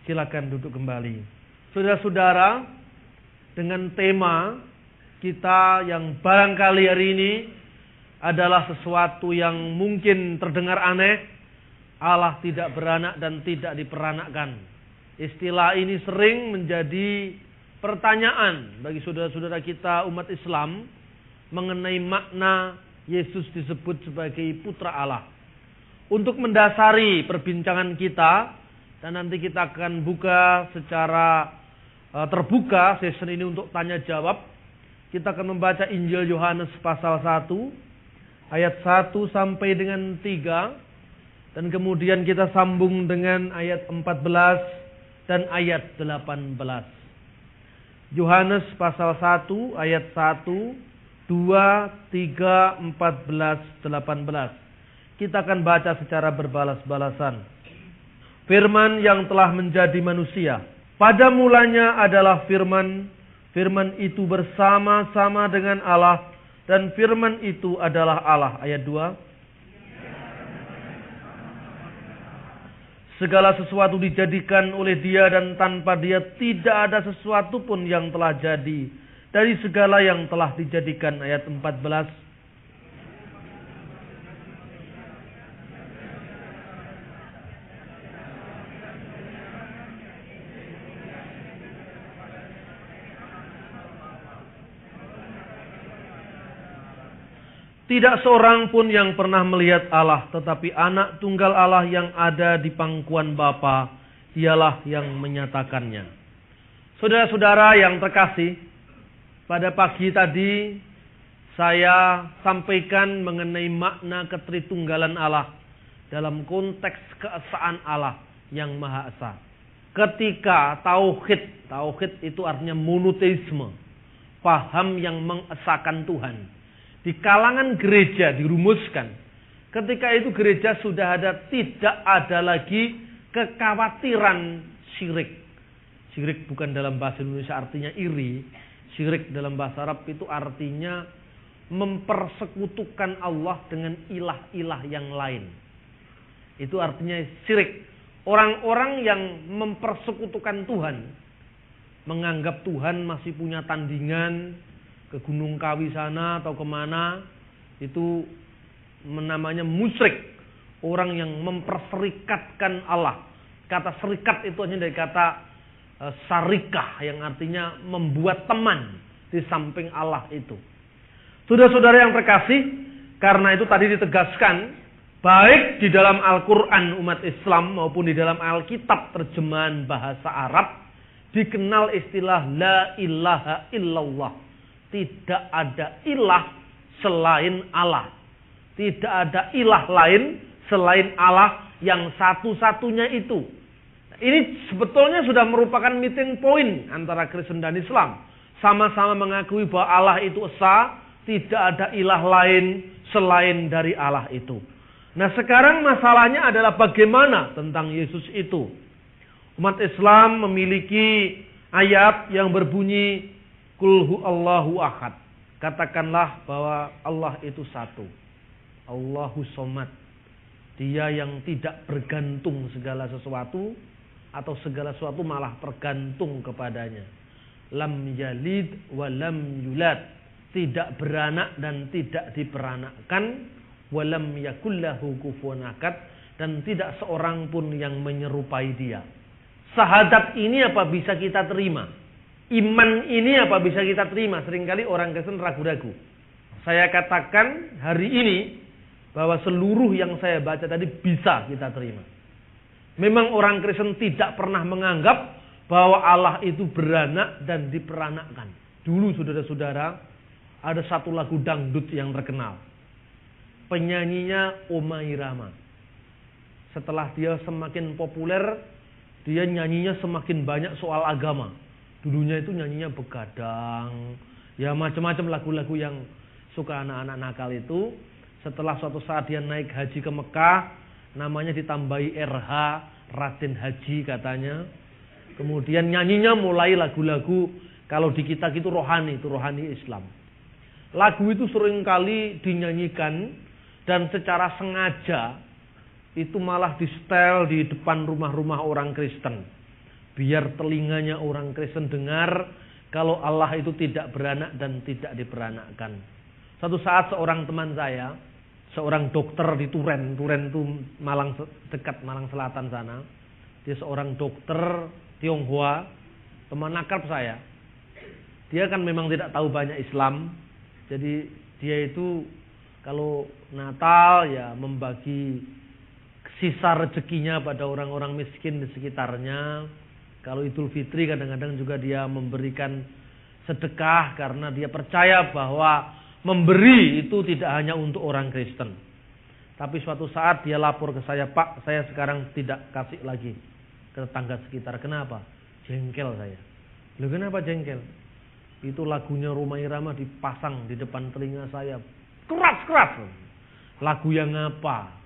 Silakan duduk kembali. Saudara-saudara, dengan tema kita yang barangkali hari ini adalah sesuatu yang mungkin terdengar aneh. Allah tidak beranak dan tidak diperanakkan. Istilah ini sering menjadi pertanyaan bagi saudara-saudara kita umat Islam mengenai makna Yesus disebut sebagai putra Allah. Untuk mendasari perbincangan kita, dan nanti kita akan buka secara terbuka sesi ini untuk tanya jawab. Kita akan membaca Injil Yohanes pasal 1 ayat 1 sampai dengan 3, dan kemudian kita sambung dengan ayat 14 dan ayat 18. Yohanes pasal 1 ayat 1, 2, 3, 14, 18. Kita akan baca secara berbalas-balasan. Firman yang telah menjadi manusia. Pada mulanya adalah firman. Firman itu bersama-sama dengan Allah. Dan firman itu adalah Allah. Ayat 2. Segala sesuatu dijadikan oleh Dia, dan tanpa Dia tidak ada sesuatu pun yang telah jadi dari segala yang telah dijadikan. Ayat 14. Tidak seorang pun yang pernah melihat Allah, tetapi anak tunggal Allah yang ada di pangkuan Bapa, dialah yang menyatakannya. Saudara-saudara yang terkasih, pada pagi tadi saya sampaikan mengenai makna ketritunggalan Allah dalam konteks keesaan Allah yang Maha Esa. Ketika tauhid itu artinya monoteisme, paham yang mengesakan Tuhan. Di kalangan gereja dirumuskan. Ketika itu gereja sudah tidak ada lagi kekhawatiran syirik. Syirik bukan dalam bahasa Indonesia artinya iri. Syirik dalam bahasa Arab itu artinya mempersekutukan Allah dengan ilah-ilah yang lain. Itu artinya syirik. Orang-orang yang mempersekutukan Tuhan, menganggap Tuhan masih punya tandingan, ke Gunung Kawi sana atau kemana, itu namanya musyrik. Orang yang memperserikatkan Allah. Kata serikat itu hanya dari kata syarikah, yang artinya membuat teman di samping Allah itu. Saudara-saudara yang terkasih, karena itu tadi ditegaskan, baik di dalam Al-Quran umat Islam maupun di dalam Alkitab terjemahan bahasa Arab, dikenal istilah la ilaha illallah. Tidak ada ilah selain Allah. Tidak ada ilah lain selain Allah yang satu-satunya itu. Ini sebetulnya sudah merupakan meeting point antara Kristen dan Islam. Sama-sama mengakui bahwa Allah itu esa, tidak ada ilah lain selain dari Allah itu. Nah, sekarang masalahnya adalah bagaimana tentang Yesus itu. Umat Islam memiliki ayat yang berbunyi Qul huwallahu ahad. Katakanlah bahwa Allah itu satu. Allahu somad. Dia yang tidak bergantung segala sesuatu, atau segala sesuatu malah tergantung kepadanya. Lam yalid wa lam yulad. Tidak beranak dan tidak diperanakkan. Wa lam yakullahu kufuwan ahad. Dan tidak seorang pun yang menyerupai Dia. Syahadat ini apa bisa kita terima? Iman ini apa bisa kita terima? Seringkali orang Kristen ragu-ragu. Saya katakan hari ini bahwa seluruh yang saya baca tadi bisa kita terima. Memang orang Kristen tidak pernah menganggap bahwa Allah itu beranak dan diperanakkan. Dulu saudara-saudara, ada satu lagu dangdut yang terkenal. Penyanyinya Oma Irama. Setelah dia semakin populer, dia nyanyinya semakin banyak soal agama. Dulunya itu nyanyinya begadang, ya macam-macam lagu-lagu yang suka anak-anak nakal itu. Setelah suatu saat dia naik haji ke Mekah, namanya ditambahi RH, Raden Haji katanya. Kemudian nyanyinya mulai lagu-lagu, kalau di kita itu rohani Islam. Lagu itu seringkali dinyanyikan dan secara sengaja itu malah di setel di depan rumah-rumah orang Kristen. biar telinganya orang Kristen dengar kalau Allah itu tidak beranak dan tidak diperanakkan. Suatu saat seorang teman saya, seorang dokter di Turen itu dekat Malang Selatan sana. Dia seorang dokter Tionghoa, teman akrab saya. Dia kan memang tidak tahu banyak Islam. Jadi dia itu kalau Natal ya membagi sisa rezekinya pada orang-orang miskin di sekitarnya. Kalau Idul Fitri kadang-kadang juga dia memberikan sedekah karena dia percaya bahwa memberi itu tidak hanya untuk orang Kristen. Tapi suatu saat dia lapor ke saya, "Pak, saya sekarang tidak kasih lagi ke tetangga sekitar." Kenapa? Jengkel saya. Loh, kenapa jengkel? Itu lagunya Rhoma Irama dipasang di depan telinga saya. Keras-keras. Lagu yang apa?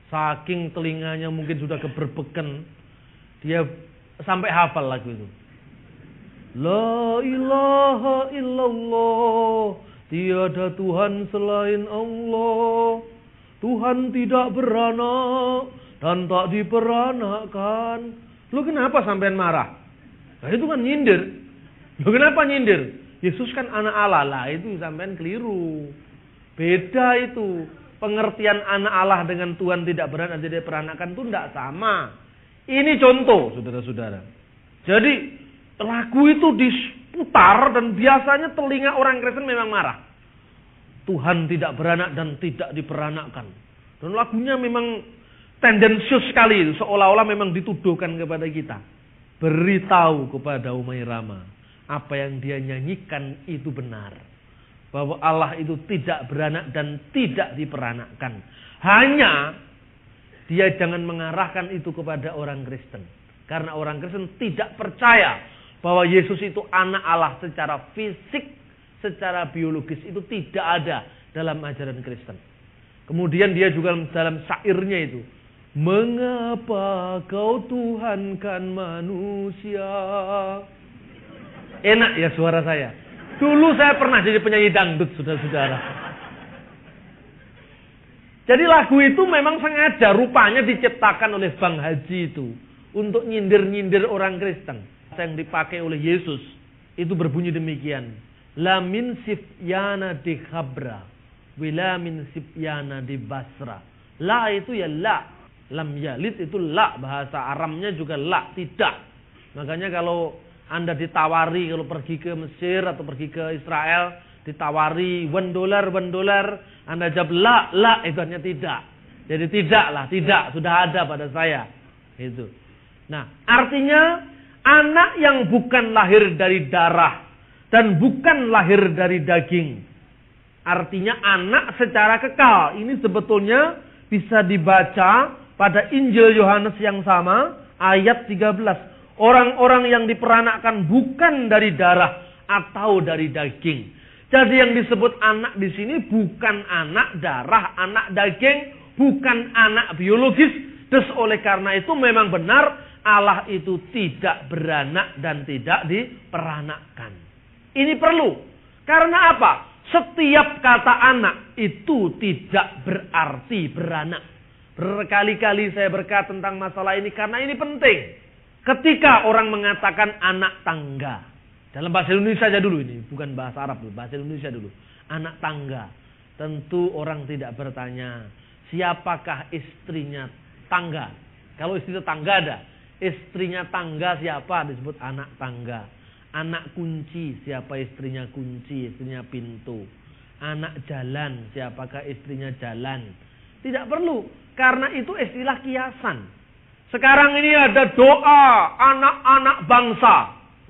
Saking telinganya mungkin sudah keberbeken, dia sampai hafal lagu itu. La ilaha illallah, tiada Tuhan selain Allah. Tuhan tidak beranak dan tak diperanakkan. Lu kenapa sampean marah? Nah, itu kan nyindir. Lu kenapa nyindir? Yesus kan anak Allah. Lah itu sampean keliru. Beda itu. Pengertian anak Allah dengan Tuhan tidak beranak dan tidak diperanakkan itu tidak sama. Ini contoh, saudara-saudara. Jadi lagu itu diputar dan biasanya telinga orang Kristen memang marah. Tuhan tidak beranak dan tidak diperanakkan. Dan lagunya memang tendensius sekali, seolah-olah memang dituduhkan kepada kita. Beritahu kepada Rhoma Irama, apa yang dia nyanyikan itu benar. Bahwa Allah itu tidak beranak dan tidak diperanakkan. Hanya dia jangan mengarahkan itu kepada orang Kristen. Karena orang Kristen tidak percaya bahwa Yesus itu anak Allah secara fisik, secara biologis. Itu tidak ada dalam ajaran Kristen. Kemudian dia juga dalam syairnya itu. Mengapa kau Tuhankan manusia? Enak ya suara saya. Dulu saya pernah jadi penyanyi dangdut, saudara-saudara. Jadi lagu itu memang sengaja rupanya diciptakan oleh Bang Haji itu. Untuk nyindir-nyindir orang Kristen. Yang dipakai oleh Yesus. Itu berbunyi demikian. La min sifyana di khabra. Wila min sifyana di basra. La itu ya la. Lam yalid itu la. Bahasa Aramnya juga la. Tidak. Makanya kalau Anda ditawari kalau pergi ke Mesir atau pergi ke Israel. Ditawari $1, Anda jawab la, itu hanya tidak. Jadi tidak, sudah ada pada saya. Itu. Nah, artinya anak yang bukan lahir dari darah dan bukan lahir dari daging. Artinya anak secara kekal. Ini sebetulnya bisa dibaca pada Injil Yohanes yang sama, ayat 13. Orang-orang yang diperanakkan bukan dari darah atau dari daging. Jadi yang disebut anak di sini bukan anak darah, anak daging, bukan anak biologis. Terus oleh karena itu memang benar Allah itu tidak beranak dan tidak diperanakkan. Ini perlu. Karena apa? Setiap kata anak itu tidak berarti beranak. Berkali-kali saya berkata tentang masalah ini karena ini penting. Ketika orang mengatakan anak tangga. Dalam bahasa Indonesia saja dulu ini, bukan bahasa Arab dulu, bahasa Indonesia dulu. Anak tangga. Tentu orang tidak bertanya, siapakah istrinya tangga? Kalau istrinya tangga ada, istrinya tangga siapa? Disebut anak tangga. Anak kunci, siapa istrinya kunci, istrinya pintu. Anak jalan, siapakah istrinya jalan? Tidak perlu, karena itu istilah kiasan. Sekarang ini ada doa anak-anak bangsa.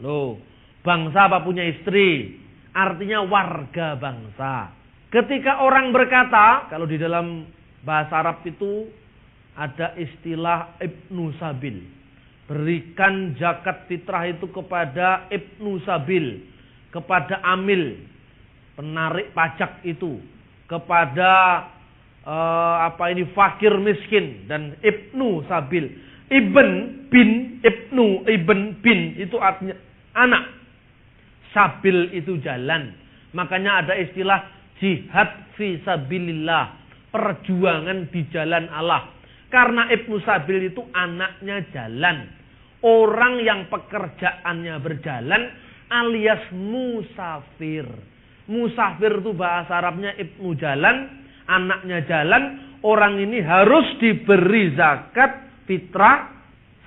Loh. Bangsa apa punya istri? Artinya warga bangsa. Ketika orang berkata, kalau di dalam bahasa Arab itu ada istilah Ibnu Sabil. Berikan zakat fitrah itu kepada Ibnu Sabil. Kepada amil. Penarik pajak itu. Kepada fakir miskin. Dan Ibnu Sabil. Ibn bin, Ibnu, Ibn bin. Itu artinya anak. Sabil itu jalan. Makanya ada istilah jihad fi sabilillah. Perjuangan di jalan Allah. Karena Ibnu Sabil itu anaknya jalan. orang yang pekerjaannya berjalan alias musafir. Musafir itu bahasa Arabnya ibnu jalan, anaknya jalan. Orang ini harus diberi zakat fitrah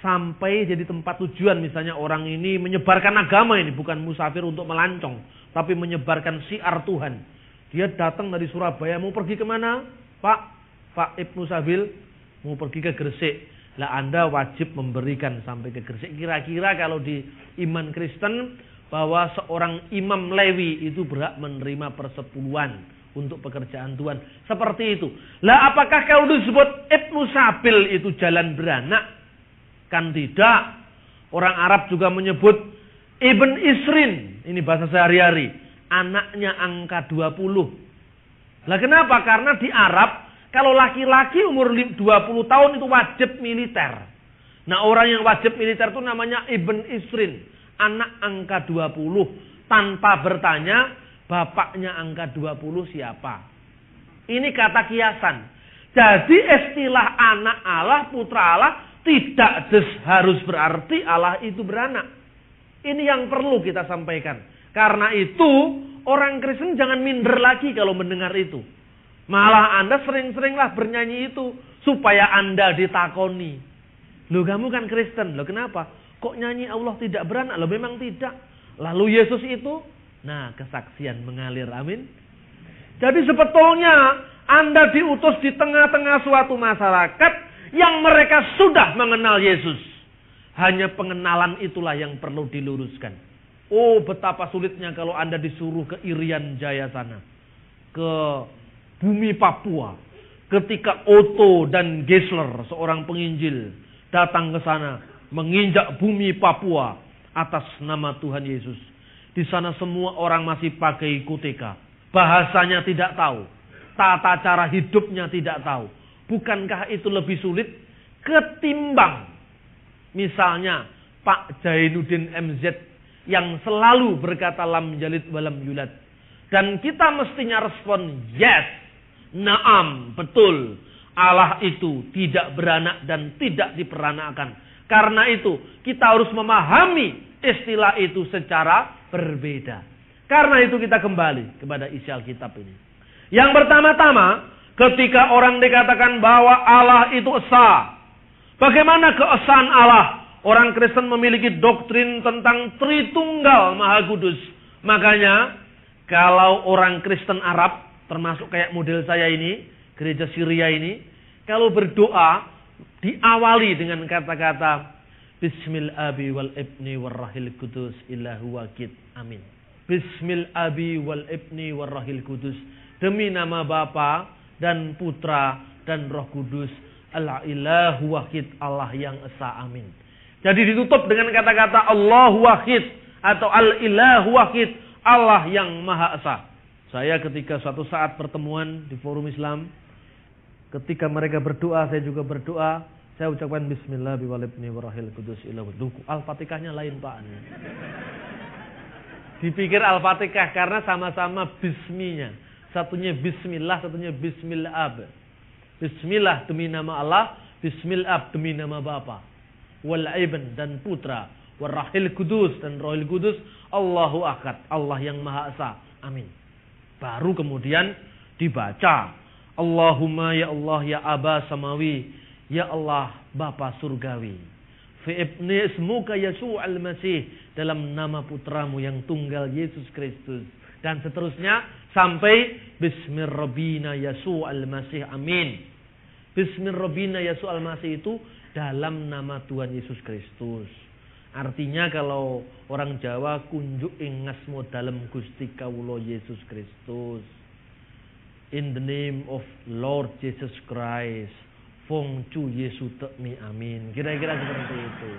sampai jadi tempat tujuan. Misalnya orang ini menyebarkan agama, ini bukan musafir untuk melancong, tapi menyebarkan syiar Tuhan. Dia datang dari Surabaya, mau pergi kemana? Pak Ibnu Sabil, mau pergi ke Gresik. Lah Anda wajib memberikan sampai ke Gresik. Kira-kira kalau di iman Kristen, bahwa seorang imam Lewi itu berhak menerima persepuluhan untuk pekerjaan Tuhan. Seperti itu. Lah apakah kalau disebut Ibnu Sabil itu jalan beranak? Kan tidak. Orang Arab juga menyebut Ibn Isrin. Ini bahasa sehari-hari. Anaknya angka 20. Lah kenapa? Karena di Arab, kalau laki-laki umur 20 tahun itu wajib militer. Nah orang yang wajib militer itu namanya Ibn Isrin. Anak angka 20. Tanpa bertanya, bapaknya angka 20 siapa? Ini kata kiasan. Jadi istilah anak Allah, putra Allah, tidak harus berarti Allah itu beranak. Ini yang perlu kita sampaikan. Karena itu, orang Kristen jangan minder lagi kalau mendengar itu. Malah Anda sering-seringlah bernyanyi itu, supaya Anda ditakoni. Loh kamu kan Kristen, loh kenapa? Kok nyanyi Allah tidak beranak? Loh memang tidak. Lalu Yesus itu, nah kesaksian mengalir, amin. Jadi sebetulnya Anda diutus di tengah-tengah suatu masyarakat yang mereka sudah mengenal Yesus. Hanya pengenalan itulah yang perlu diluruskan. Oh betapa sulitnya kalau Anda disuruh ke Irian Jaya sana. Ke bumi Papua. Ketika Otto dan Geisler, seorang penginjil, datang ke sana. Menginjak bumi Papua atas nama Tuhan Yesus. Di sana semua orang masih pakai kuteka. Bahasanya tidak tahu. Tata cara hidupnya tidak tahu. Bukankah itu lebih sulit ketimbang misalnya Pak Jainuddin MZ yang selalu berkata lam yalid walam yulad. Dan kita mestinya respon yes, naam, betul. Allah itu tidak beranak dan tidak diperanakkan. Karena itu kita harus memahami istilah itu secara berbeda. Karena itu kita kembali kepada isi Alkitab ini. Yang pertama-tama, ketika orang dikatakan bahwa Allah itu esa. Bagaimana keesaan Allah? Orang Kristen memiliki doktrin tentang Tritunggal Maha Kudus. Makanya, kalau orang Kristen Arab, termasuk kayak model saya ini, gereja Syria ini, kalau berdoa, diawali dengan kata-kata Bismil abi wal ibni warrahil kudus illahu wakid. Amin. Bismil abi wal ibni warrahil kudus. Demi nama Bapa dan Putra dan Roh Kudus. Al-ilahu wakid, Allah yang esa. Amin. Jadi ditutup dengan kata-kata Allahu wakid atau Al-ilahu wakid, Allah yang maha esa. Saya ketika suatu saat pertemuan di forum Islam, ketika mereka berdoa, saya juga berdoa. Saya ucapkan Bismillah biwalibni warahil kudus ilahu. Al-Fatihahnya lain Pak. Dipikir Al-Fatihah karena sama-sama bisminya. Satunya Bismillah, satunya Bismillah. Bismillah demi nama Allah, Bismillah demi nama Bapa. Wal Ibn dan Putra. Warahil kudus dan Rohil kudus. Allahu akad, Allah yang maha esa. Amin. Baru kemudian dibaca. Allahumma ya Allah ya Aba Samawi. Ya Allah, Bapa Surgawi. Fi ibni ismuka Yesus al-Masih. Dalam nama putramu yang tunggal Yesus Kristus. Dan seterusnya sampai Bismir Rabbina Yesus al-Masih. Amin. Bismir Rabbina Yesus al-Masih itu dalam nama Tuhan Yesus Kristus. Artinya kalau orang Jawa kunjuk ingasmu dalam Gusti Kawula Yesus Kristus. In the name of Lord Jesus Christ. Fong Chu Yesu Tekmi Amin. Kira-kira seperti itu.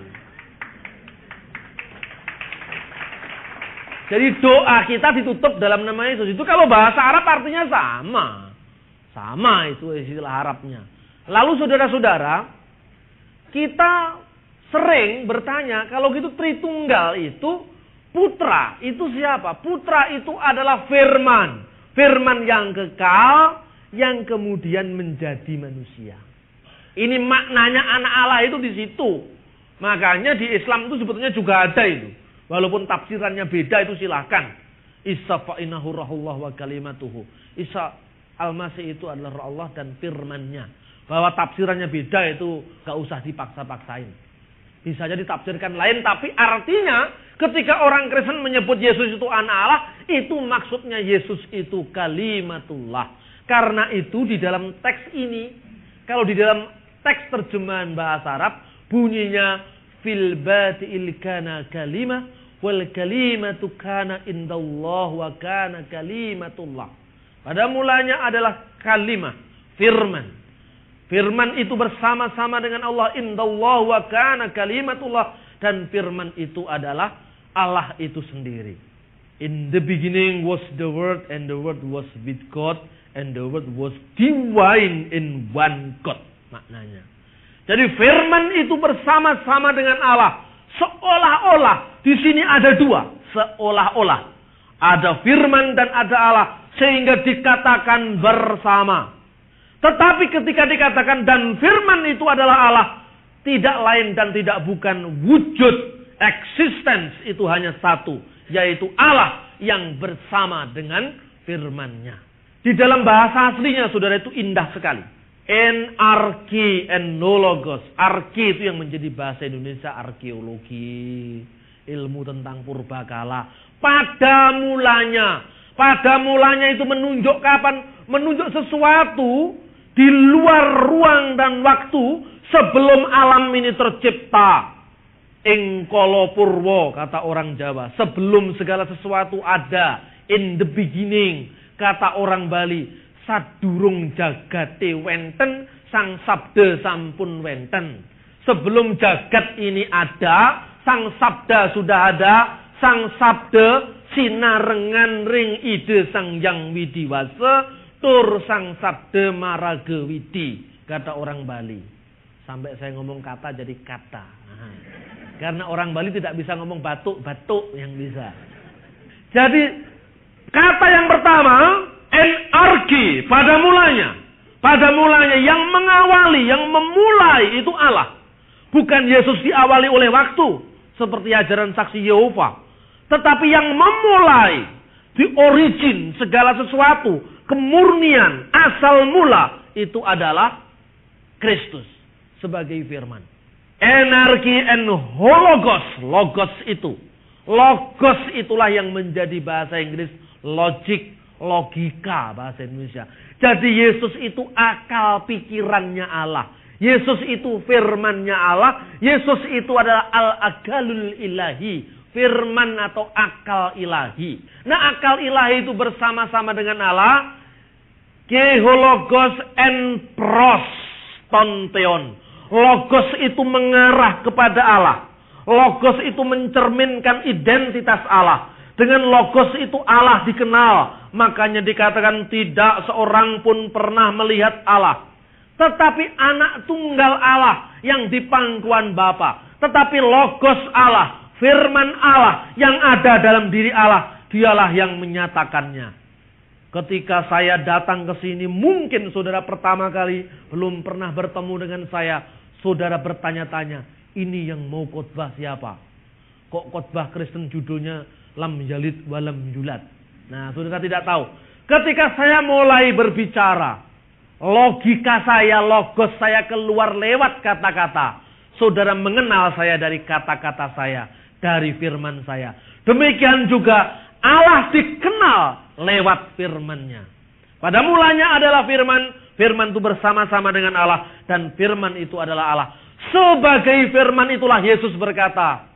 Jadi doa kita ditutup dalam nama Yesus. Itu kalau bahasa Arab artinya sama. Sama itu istilah Arabnya. Lalu saudara-saudara, kita sering bertanya, kalau gitu Tritunggal itu putra, itu siapa? Putra itu adalah firman. Firman yang kekal, yang kemudian menjadi manusia. Ini maknanya anak Allah itu di situ. Makanya di Islam itu sebetulnya juga ada itu. Walaupun tafsirannya beda itu silahkan. Isa fa'inahu rahullah wa kalimatuhu. Isa al-Masih itu adalah Allah dan firmannya. Bahwa tafsirannya beda itu gak usah dipaksa-paksain. Bisa jadi ditafsirkan lain, tapi artinya ketika orang Kristen menyebut Yesus itu anak Allah, itu maksudnya Yesus itu kalimatullah. Karena itu di dalam teks ini, kalau di dalam teks terjemahan bahasa Arab, bunyinya fil bati'il kana kalimah wal kalimatu kana indallah wa kana kalimatullah. Pada mulanya adalah kalimah, firman. Firman itu bersama-sama dengan Allah, indallah wa kana kalimatullah, dan firman itu adalah Allah itu sendiri. In the beginning was the word, and the word was with God, and the word was divine in one God. Maknanya. Jadi firman itu bersama-sama dengan Allah. Seolah-olah di sini ada dua. Seolah-olah. Ada firman dan ada Allah. Sehingga dikatakan bersama. Tetapi ketika dikatakan dan firman itu adalah Allah. Tidak lain dan tidak bukan wujud. Existence itu hanya satu. Yaitu Allah yang bersama dengan firman-Nya. Di dalam bahasa aslinya saudara itu indah sekali. Arki enologos. Arki itu yang menjadi bahasa Indonesia arkeologi. Ilmu tentang purbakala. Pada mulanya itu menunjuk kapan? Menunjuk sesuatu di luar ruang dan waktu sebelum alam ini tercipta. Engkolo purwo kata orang Jawa. Sebelum segala sesuatu ada. In the beginning kata orang Bali. Sadurung jagate wenten, sang sabda sampun wenten. Sebelum jagat ini ada, sang sabda sudah ada, sang sabda sinarengan ring ide sang yang widiwasa, tur sang sabda maraga widi, kata orang Bali. Sampai saya ngomong kata jadi kata. Karena orang Bali tidak bisa ngomong batuk yang bisa. Jadi kata yang pertama, Arki pada mulanya yang mengawali, yang memulai itu Allah. Bukan Yesus diawali oleh waktu seperti ajaran saksi Yehova, tetapi yang memulai, di origin segala sesuatu, kemurnian, asal mula itu adalah Kristus sebagai firman. Anarki and hologos, logos itu. Logos itulah yang menjadi bahasa Inggris logic. Logika bahasa Indonesia. Jadi Yesus itu akal pikirannya Allah. Yesus itu firmannya Allah. Yesus itu adalah al-agalul ilahi. Firman atau akal ilahi. Nah akal ilahi itu bersama-sama dengan Allah. Kehologos en pros tonteon. Logos itu mengarah kepada Allah. Logos itu mencerminkan identitas Allah. Dengan logos itu Allah dikenal. Makanya dikatakan tidak seorang pun pernah melihat Allah. Tetapi anak tunggal Allah yang di pangkuan Bapa. Tetapi logos Allah, firman Allah yang ada dalam diri Allah. Dialah yang menyatakannya. Ketika saya datang ke sini, mungkin saudara pertama kali belum pernah bertemu dengan saya. Saudara bertanya-tanya, ini yang mau khotbah siapa? Kok khotbah Kristen judulnya lam yalid walam yulad. Nah, saudara tidak tahu. Ketika saya mulai berbicara, logika saya, logos saya keluar lewat kata-kata. Saudara mengenal saya dari kata-kata saya, dari firman saya. Demikian juga Allah dikenal lewat firman-Nya. Pada mulanya adalah firman, firman itu bersama-sama dengan Allah, dan firman itu adalah Allah. Sebagai firman itulah Yesus berkata,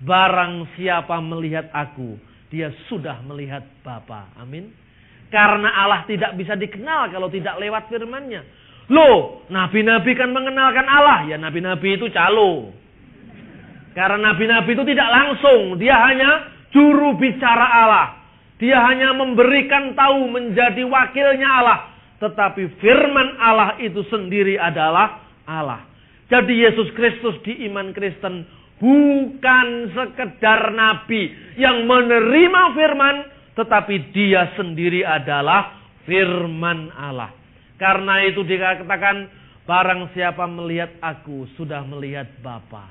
barang siapa melihat aku, dia sudah melihat Bapa. Amin. Karena Allah tidak bisa dikenal kalau tidak lewat firman-Nya. Loh, nabi-nabi kan mengenalkan Allah. Ya nabi-nabi itu calo. Karena nabi-nabi itu tidak langsung. Dia hanya juru bicara Allah. Dia hanya memberikan tahu menjadi wakilnya Allah. Tetapi firman Allah itu sendiri adalah Allah. Jadi Yesus Kristus di iman Kristen bukan sekedar nabi yang menerima firman, tetapi dia sendiri adalah firman Allah. Karena itu dikatakan, barang siapa melihat aku sudah melihat Bapa.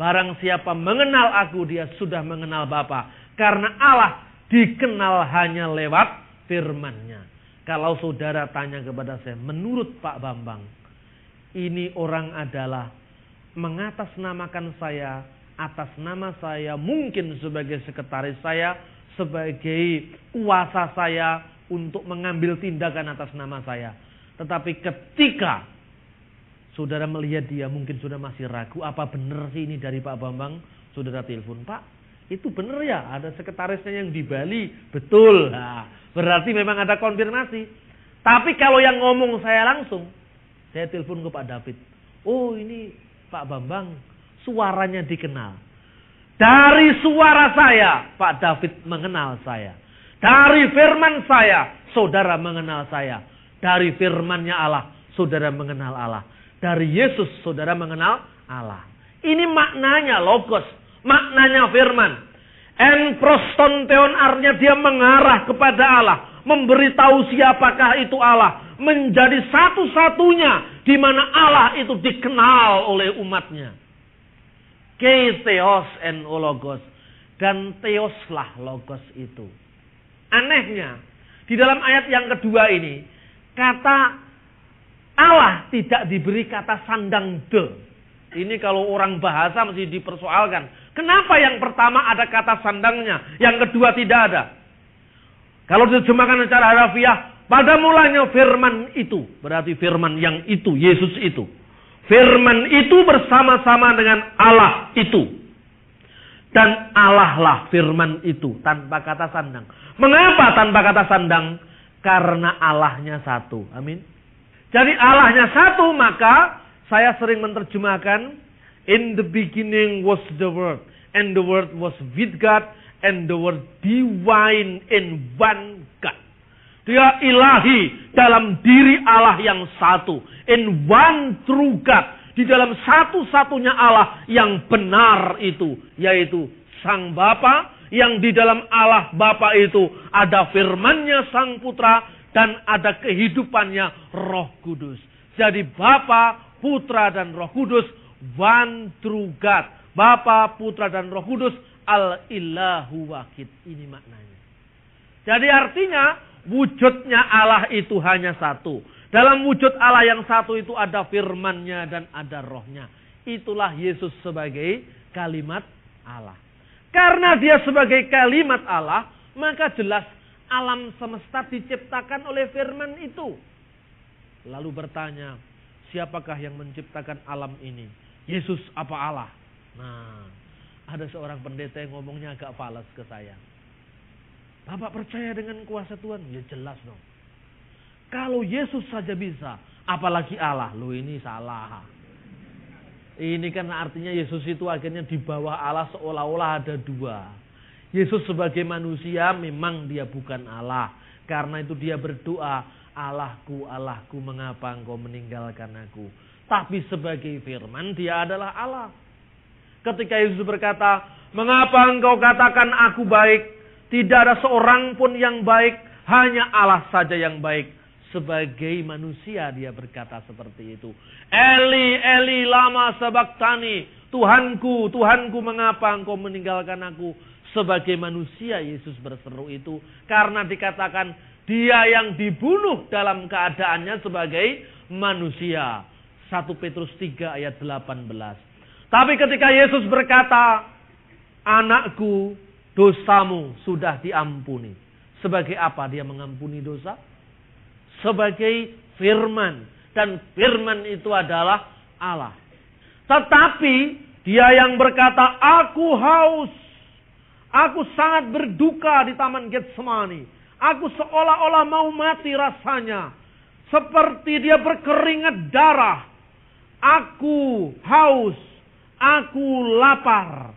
Barang siapa mengenal aku, dia sudah mengenal Bapa. Karena Allah dikenal hanya lewat firman-Nya. Kalau saudara tanya kepada saya, menurut Pak Bambang, ini orang adalah mengatasnamakan saya, atas nama saya, mungkin sebagai sekretaris saya, sebagai kuasa saya untuk mengambil tindakan atas nama saya. Tetapi ketika saudara melihat dia, mungkin sudah masih ragu, apa benar sih ini dari Pak Bambang? Saudara telepon, Pak, itu benar ya, ada sekretarisnya yang di Bali. Betul. Nah, berarti memang ada konfirmasi. Tapi kalau yang ngomong saya langsung, saya telepon ke Pak David. Oh, ini Pak Bambang, suaranya dikenal. Dari suara saya, Pak David mengenal saya. Dari firman saya, saudara mengenal saya. Dari firman-Nya Allah, saudara mengenal Allah. Dari Yesus, saudara mengenal Allah. Ini maknanya logos, maknanya firman. En prostonteon, artinya dia mengarah kepada Allah, memberitahu siapakah itu Allah, menjadi satu-satunya di mana Allah itu dikenal oleh umatnya. Theos en logos, dan theoslah logos itu. Anehnya, di dalam ayat yang kedua ini, kata Allah tidak diberi kata sandang de. Ini kalau orang bahasa mesti dipersoalkan. Kenapa yang pertama ada kata sandangnya, yang kedua tidak ada? Kalau diterjemahkan secara harafiah, pada mulanya firman itu, berarti firman yang itu, Yesus itu. Firman itu bersama-sama dengan Allah itu. Dan Allah lah firman itu, tanpa kata sandang. Mengapa tanpa kata sandang? Karena Allahnya satu. Amin. Jadi Allahnya satu, maka saya sering menerjemahkan, in the beginning was the Word, and the Word was with God, and the Word divine in one God. Dia ilahi dalam diri Allah yang satu, in one true God, di dalam satu-satunya Allah yang benar itu, yaitu Sang Bapa, yang di dalam Allah Bapa itu ada firman-Nya Sang Putra, dan ada kehidupannya Roh Kudus. Jadi Bapa, Putra, dan Roh Kudus, one true God. Bapa, Putra, dan Roh Kudus, al-ilahu wahid. Ini maknanya. Jadi artinya, wujudnya Allah itu hanya satu. Dalam wujud Allah yang satu itu ada firman-Nya dan ada Roh-Nya. Itulah Yesus sebagai kalimat Allah. Karena dia sebagai kalimat Allah, maka jelas alam semesta diciptakan oleh firman itu. Lalu bertanya, siapakah yang menciptakan alam ini? Yesus apa Allah? Nah, ada seorang pendeta yang ngomongnya agak falas ke saya. Bapak percaya dengan kuasa Tuhan? Ya jelas dong. Kalau Yesus saja bisa, apalagi Allah? Loh, ini salah. Ini kan artinya Yesus itu akhirnya di bawah Allah, seolah-olah ada dua. Yesus sebagai manusia memang dia bukan Allah. Karena itu dia berdoa, Allahku, Allahku, mengapa engkau meninggalkan aku? Tapi sebagai firman dia adalah Allah. Ketika Yesus berkata, mengapa engkau katakan aku baik? Tidak ada seorang pun yang baik, hanya Allah saja yang baik. Sebagai manusia dia berkata seperti itu. Eli, Eli, lama sabaktani. Tuhanku, Tuhanku, mengapa engkau meninggalkan aku? Sebagai manusia Yesus berseru itu. Karena dikatakan dia yang dibunuh dalam keadaannya sebagai manusia. 1 Petrus 3 ayat 18. Tapi ketika Yesus berkata, anakku, dosamu sudah diampuni. Sebagai apa dia mengampuni dosa? Sebagai firman. Dan firman itu adalah Allah. Tetapi dia yang berkata, aku haus. Aku sangat berduka di Taman Getsemani. Aku seolah-olah mau mati rasanya. Seperti dia berkeringat darah. Aku haus. Aku lapar.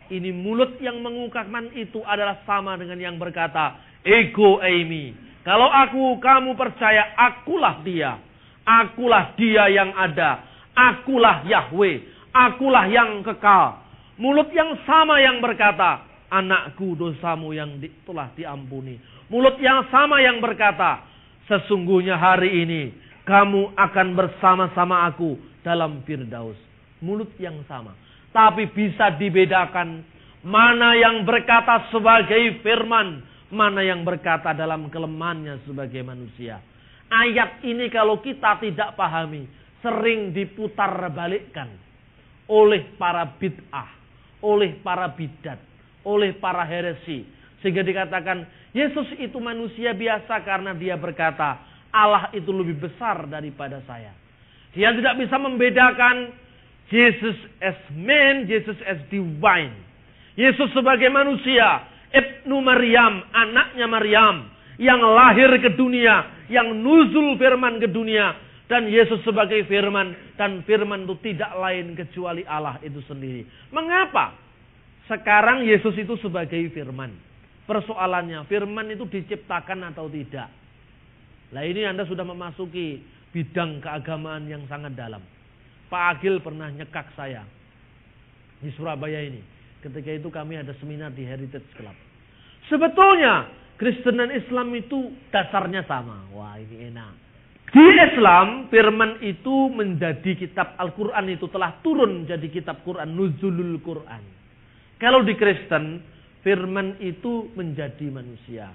Ini mulut yang mengungkapkan itu adalah sama dengan yang berkata, ego eimi. Kalau kamu percaya, akulah dia. Akulah dia yang ada. Akulah Yahweh. Akulah yang kekal. Mulut yang sama yang berkata, anakku, dosamu yang telah diampuni. Mulut yang sama yang berkata, sesungguhnya hari ini kamu akan bersama-sama aku dalam Firdaus. Mulut yang sama. Tapi bisa dibedakan mana yang berkata sebagai firman, mana yang berkata dalam kelemahannya sebagai manusia. Ayat ini kalau kita tidak pahami, sering diputar balikkan oleh para bid'ah, oleh para bidat, oleh para heresi. Sehingga dikatakan Yesus itu manusia biasa karena dia berkata Allah itu lebih besar daripada saya. Dia tidak bisa membedakan Jesus as man, Jesus as divine. Yesus sebagai manusia, Ibnu Maryam, anaknya Maryam, yang lahir ke dunia, yang nuzul firman ke dunia. Dan Yesus sebagai firman, dan firman itu tidak lain kecuali Allah itu sendiri. Mengapa? Sekarang Yesus itu sebagai firman. Persoalannya, firman itu diciptakan atau tidak? Nah ini Anda sudah memasuki bidang keagamaan yang sangat dalam. Pak Agil pernah nyekak saya di Surabaya ini. Ketika itu kami ada seminar di Heritage Club. Sebetulnya Kristen dan Islam itu dasarnya sama. Wah ini enak. Di Islam firman itu menjadi kitab Al-Quran itu telah turun jadi kitab Quran. Nuzulul Quran. Kalau di Kristen firman itu menjadi manusia.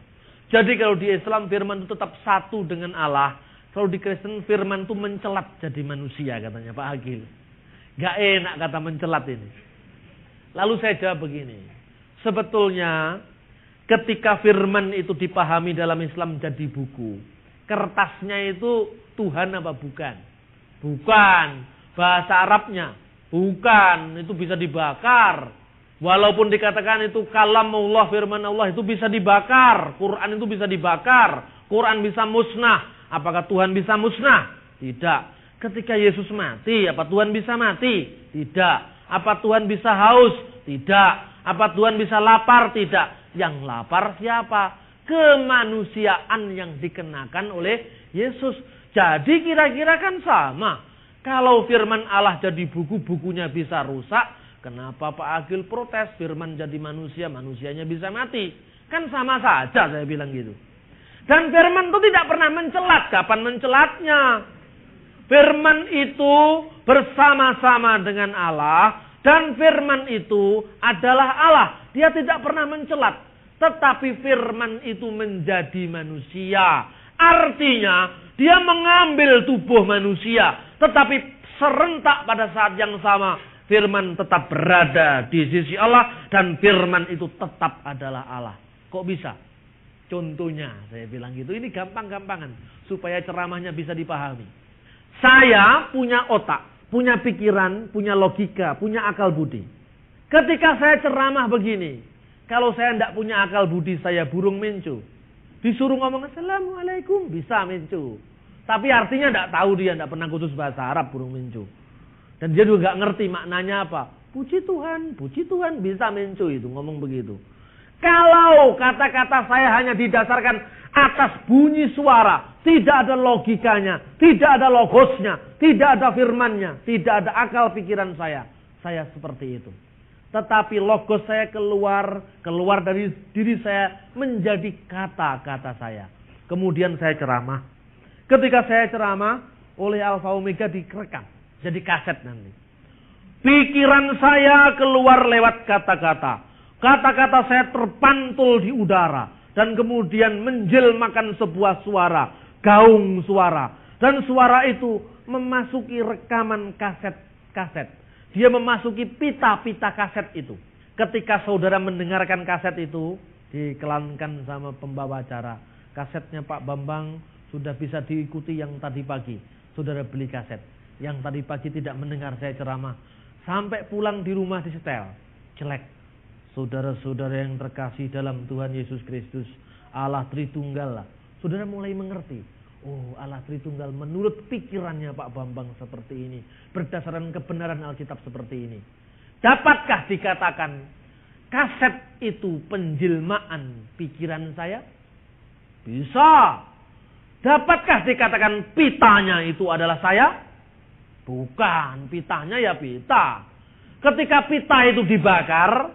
Jadi kalau di Islam firman itu tetap satu dengan Allah. Kalau di Kristen firman itu mencelat jadi manusia katanya Pak Agil. Gak enak kata mencelat ini. Lalu saya jawab begini. Sebetulnya ketika firman itu dipahami dalam Islam jadi buku. Kertasnya itu Tuhan apa bukan? Bukan. Bahasa Arabnya. Bukan. Itu bisa dibakar. Walaupun dikatakan itu kalamullah, firman Allah itu bisa dibakar. Quran itu bisa dibakar. Quran bisa musnah. Apakah Tuhan bisa musnah? Tidak. Ketika Yesus mati, apa Tuhan bisa mati? Tidak. Apa Tuhan bisa haus? Tidak. Apa Tuhan bisa lapar? Tidak. Yang lapar siapa? Kemanusiaan yang dikenakan oleh Yesus. Jadi kira-kira kan sama. Kalau firman Allah jadi buku, bukunya bisa rusak. Kenapa Pak Agil protes? Firman jadi manusia, manusianya bisa mati. Kan sama saja saya bilang gitu. Dan firman itu tidak pernah mencelat. Kapan mencelatnya? Firman itu bersama-sama dengan Allah. Dan firman itu adalah Allah. Dia tidak pernah mencelat. Tetapi firman itu menjadi manusia. Artinya dia mengambil tubuh manusia. Tetapi serentak pada saat yang sama. Firman tetap berada di sisi Allah. Dan firman itu tetap adalah Allah. Kok bisa? Contohnya saya bilang gitu. Ini gampang-gampangan. Supaya ceramahnya bisa dipahami. Saya punya otak. Punya pikiran. Punya logika. Punya akal budi. Ketika saya ceramah begini. Kalau saya tidak punya akal budi. Saya burung mencu. Disuruh ngomong Assalamualaikum. Bisa mencu. Tapi artinya tidak tahu dia. Tidak pernah khusus bahasa Arab burung mencu. Dan dia juga gak ngerti maknanya apa. Puji Tuhan bisa mencu itu ngomong begitu. Kalau kata-kata saya hanya didasarkan atas bunyi suara, tidak ada logikanya, tidak ada logosnya, tidak ada firmannya, tidak ada akal pikiran saya seperti itu. Tetapi logos saya keluar dari diri saya menjadi kata-kata saya. Kemudian saya ceramah. Ketika saya ceramah oleh Alfa Omega direkam. Jadi kaset nanti. Pikiran saya keluar lewat kata-kata. Kata-kata saya terpantul di udara. Dan kemudian menjelmakan sebuah suara. Gaung suara. Dan suara itu memasuki rekaman kaset-kaset. Dia memasuki pita-pita kaset itu. Ketika saudara mendengarkan kaset itu. Dikelankan sama pembawa acara. Kasetnya Pak Bambang sudah bisa diikuti yang tadi pagi. Saudara beli kaset. Yang tadi pagi tidak mendengar saya ceramah. Sampai pulang di rumah disetel. Jelek. Saudara-saudara yang terkasih dalam Tuhan Yesus Kristus. Allah Tritunggal lah. Saudara mulai mengerti. Oh Allah Tritunggal menurut pikirannya Pak Bambang seperti ini. Berdasarkan kebenaran Alkitab seperti ini. Dapatkah dikatakan kaset itu penjelmaan pikiran saya? Bisa. Dapatkah dikatakan pitanya itu adalah saya? Bukan, pitanya ya pita. Ketika pita itu dibakar,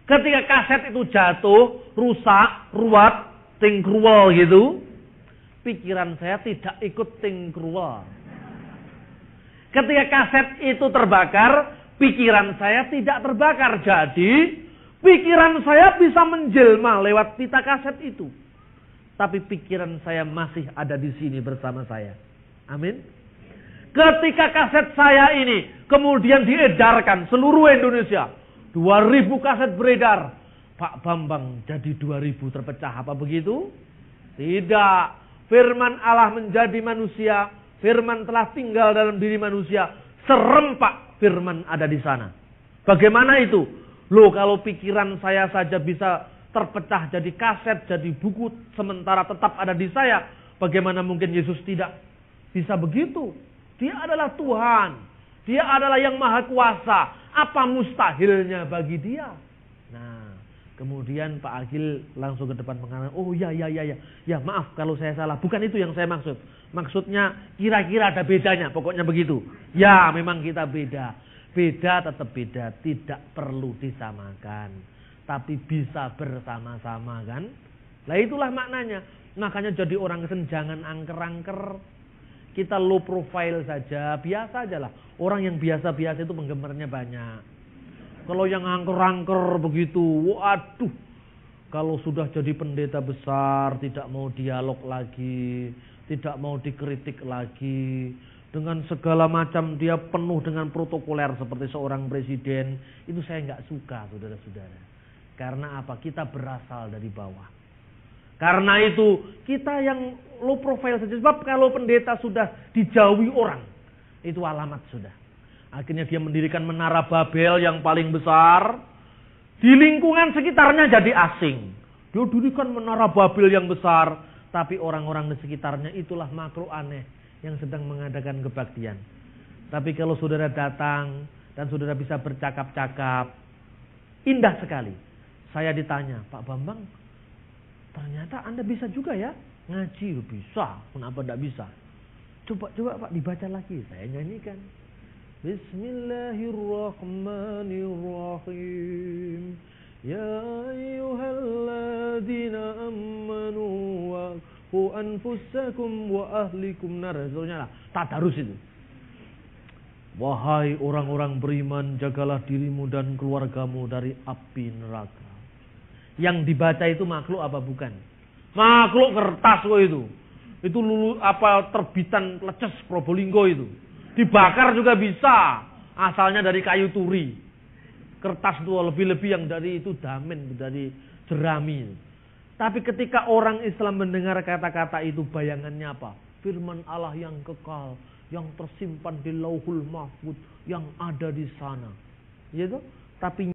ketika kaset itu jatuh, rusak, ruwet, tingkruwel gitu, pikiran saya tidak ikut tingkruwel. Ketika kaset itu terbakar, Pikiran saya tidak terbakar. Jadi pikiran saya bisa menjelma lewat pita kaset itu. Tapi pikiran saya masih ada di sini bersama saya. Amin. Ketika kaset saya ini kemudian diedarkan seluruh Indonesia. 2000 kaset beredar. Pak Bambang jadi 2000 terpecah. Apa begitu? Tidak. Firman Allah menjadi manusia. Firman telah tinggal dalam diri manusia. Serempak firman ada di sana. Bagaimana itu? Loh, kalau pikiran saya saja bisa terpecah jadi kaset, jadi buku, sementara tetap ada di saya. Bagaimana mungkin Yesus tidak bisa begitu? Dia adalah Tuhan. Dia adalah yang maha kuasa. Apa mustahilnya bagi dia? Nah, kemudian Pak Agil langsung ke depan mengatakan, oh ya. Ya maaf kalau saya salah. Bukan itu yang saya maksud. Maksudnya kira-kira ada bedanya. Pokoknya begitu. Ya memang kita beda. Beda tetap beda. Tidak perlu disamakan. Tapi bisa bersama-sama kan. Nah itulah maknanya. Makanya jadi orang Kristen jangan angker-angker. Kita low profile saja. Biasa aja lah. Orang yang biasa-biasa itu penggemarnya banyak. Kalau yang angker-angker begitu. Waduh. Kalau sudah jadi pendeta besar. Tidak mau dialog lagi. Tidak mau dikritik lagi. Dengan segala macam dia penuh dengan protokoler seperti seorang presiden. Itu saya nggak suka saudara-saudara. Karena apa? Kita berasal dari bawah. Karena itu kita yang low profile saja. Sebab kalau pendeta sudah dijauhi orang. Itu alamat sudah. Akhirnya dia mendirikan menara Babel yang paling besar. Di lingkungan sekitarnya jadi asing. Dia dirikan menara Babel yang besar. Tapi orang-orang di sekitarnya itulah makhluk aneh yang sedang mengadakan kebaktian. Tapi kalau saudara datang dan saudara bisa bercakap-cakap. Indah sekali. Saya ditanya, Pak Bambang, ternyata Anda bisa juga ya ngaji. Bisa, kenapa tidak bisa? Coba Pak dibaca lagi. Saya nyanyikan. Bismillahirrahmanirrahim. Ya ayyuhalladzina amanu waqu anfusakum wa ahlikum nar. Tadarus itu. Wahai orang-orang beriman, jagalah dirimu dan keluargamu dari api neraka. Yang dibaca itu makhluk apa bukan? Makhluk kertas kok itu. Itu terbitan Leces Probolinggo itu. Dibakar juga bisa. Asalnya dari kayu turi. Kertas itu lebih-lebih yang dari itu damen, dari jerami. Tapi ketika orang Islam mendengar kata-kata itu, bayangannya apa? Firman Allah yang kekal, yang tersimpan di Lauhul Mahfuz, yang ada di sana. Gitu? Tapi